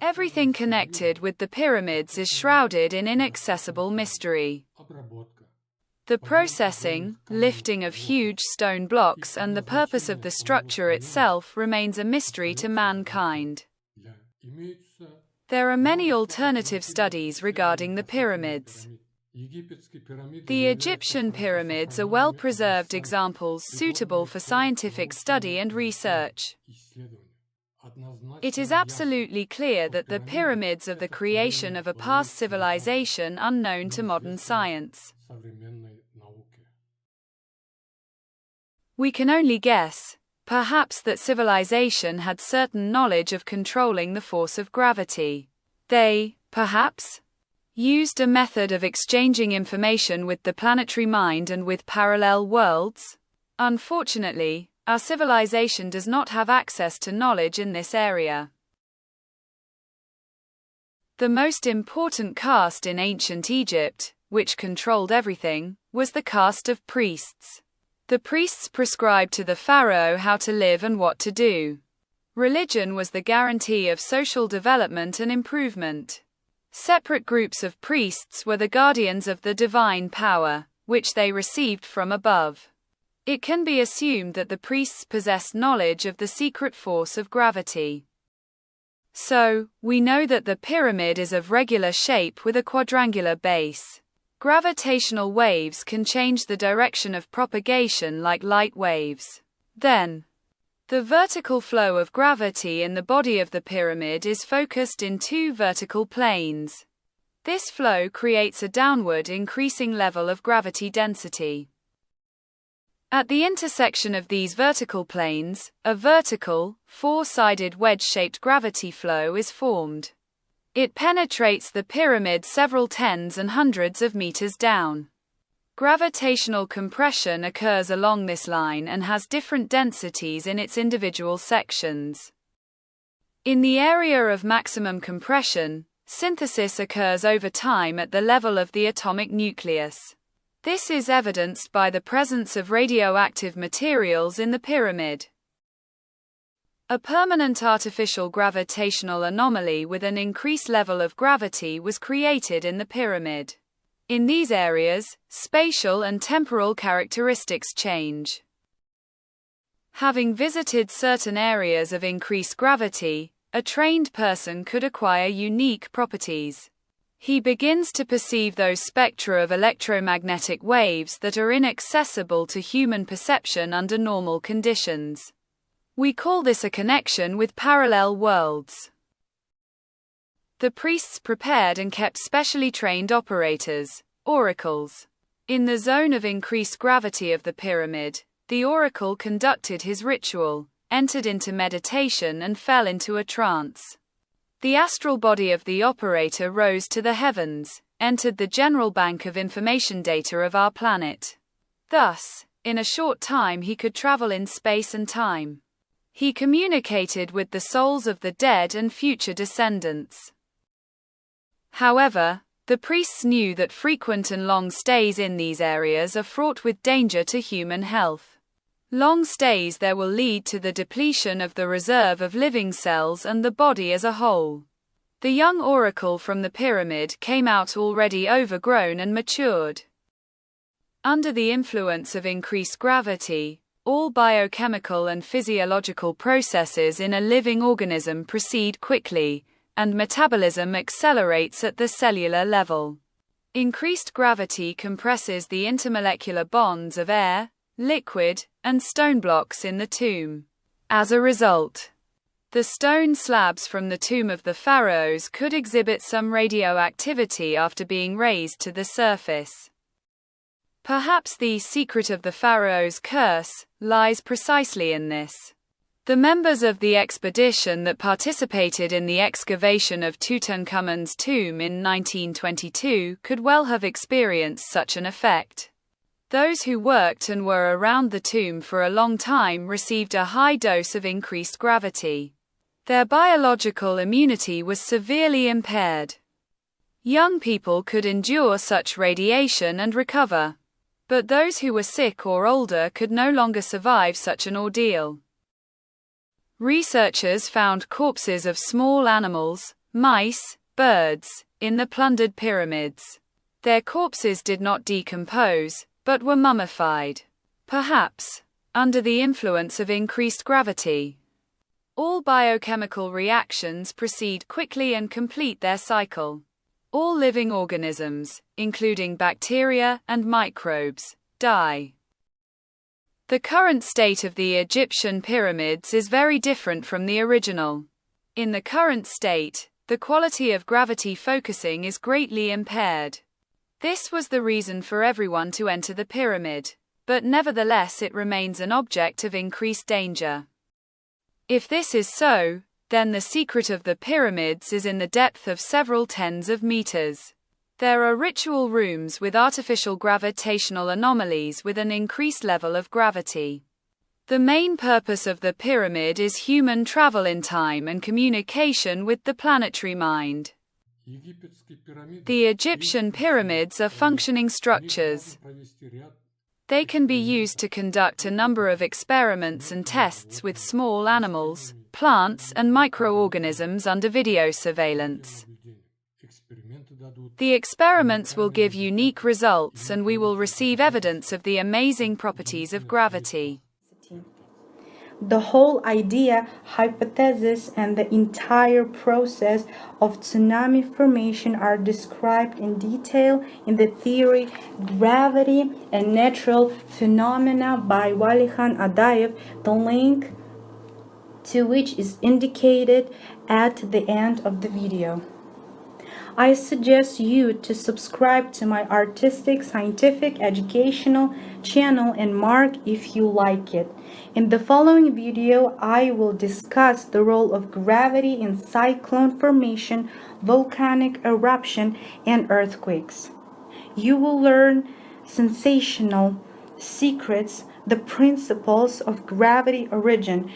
Everything connected with the pyramids is shrouded in inaccessible mystery. The processing, lifting of huge stone blocks and the purpose of the structure itself remains a mystery to mankind. There are many alternative studies regarding the pyramids. The Egyptian pyramids are well-preserved examples suitable for scientific study and research. It is absolutely clear that the pyramids are the creation of a past civilization unknown to modern science. We can only guess, perhaps, that civilization had certain knowledge of controlling the force of gravity. They, perhaps, used a method of exchanging information with the planetary mind and with parallel worlds. Unfortunately, our civilization does not have access to knowledge in this area. The most important caste in ancient Egypt, which controlled everything, was the caste of priests. The priests prescribed to the pharaoh how to live and what to do. Religion was the guarantee of social development and improvement. Separate groups of priests were the guardians of the divine power, which they received from above. It can be assumed that the priests possessed knowledge of the secret force of gravity. So, we know that the pyramid is of regular shape with a quadrangular base. Gravitational waves can change the direction of propagation like light waves. Then, the vertical flow of gravity in the body of the pyramid is focused in two vertical planes. This flow creates a downward increasing level of gravity density. At the intersection of these vertical planes, a vertical, four-sided wedge-shaped gravity flow is formed. It penetrates the pyramid several tens and hundreds of meters down. Gravitational compression occurs along this line and has different densities in its individual sections. In the area of maximum compression, synthesis occurs over time at the level of the atomic nucleus. This is evidenced by the presence of radioactive materials in the pyramid. A permanent artificial gravitational anomaly with an increased level of gravity was created in the pyramid. In these areas, spatial and temporal characteristics change. Having visited certain areas of increased gravity, a trained person could acquire unique properties. He begins to perceive those spectra of electromagnetic waves that are inaccessible to human perception under normal conditions. We call this a connection with parallel worlds. The priests prepared and kept specially trained operators, oracles. In the zone of increased gravity of the pyramid, the oracle conducted his ritual, entered into meditation and fell into a trance. The astral body of the operator rose to the heavens, entered the general bank of information data of our planet. Thus, in a short time he could travel in space and time. He communicated with the souls of the dead and future descendants. However, the priests knew that frequent and long stays in these areas are fraught with danger to human health. Long stays there will lead to the depletion of the reserve of living cells and the body as a whole. The young oracle from the pyramid came out already overgrown and matured. Under the influence of increased gravity, all biochemical and physiological processes in a living organism proceed quickly, and metabolism accelerates at the cellular level. Increased gravity compresses the intermolecular bonds of air, liquid, and stone blocks in the tomb. As a result, the stone slabs from the tomb of the pharaohs could exhibit some radioactivity after being raised to the surface. Perhaps the secret of the pharaoh's curse lies precisely in this. The members of the expedition that participated in the excavation of Tutankhamun's tomb in 1922 could well have experienced such an effect. Those who worked and were around the tomb for a long time received a high dose of increased gravity. Their biological immunity was severely impaired. Young people could endure such radiation and recover. But those who were sick or older could no longer survive such an ordeal. Researchers found corpses of small animals, mice, birds, in the plundered pyramids. Their corpses did not decompose, but were mummified. Perhaps under the influence of increased gravity. All biochemical reactions proceed quickly and complete their cycle. All living organisms, including bacteria and microbes, die. The current state of the Egyptian pyramids is very different from the original. In the current state, the quality of gravity focusing is greatly impaired. This was the reason for everyone to enter the pyramid, but nevertheless it remains an object of increased danger. If this is so, then the secret of the pyramids is in the depth of several tens of meters. There are ritual rooms with artificial gravitational anomalies with an increased level of gravity. The main purpose of the pyramid is human travel in time and communication with the planetary mind. The Egyptian pyramids are functioning structures. They can be used to conduct a number of experiments and tests with small animals, plants, and microorganisms under video surveillance. The experiments will give unique results and we will receive evidence of the amazing properties of gravity. The whole idea, hypothesis, and the entire process of tsunami formation are described in detail in the theory Gravity and Natural Phenomena by Walihan Adaev, the link to which is indicated at the end of the video. I suggest you to subscribe to my artistic, scientific, educational channel and mark if you like it. In the following video, I will discuss the role of gravity in cyclone formation, volcanic eruption, and earthquakes. You will learn sensational secrets, the principles of gravity origin,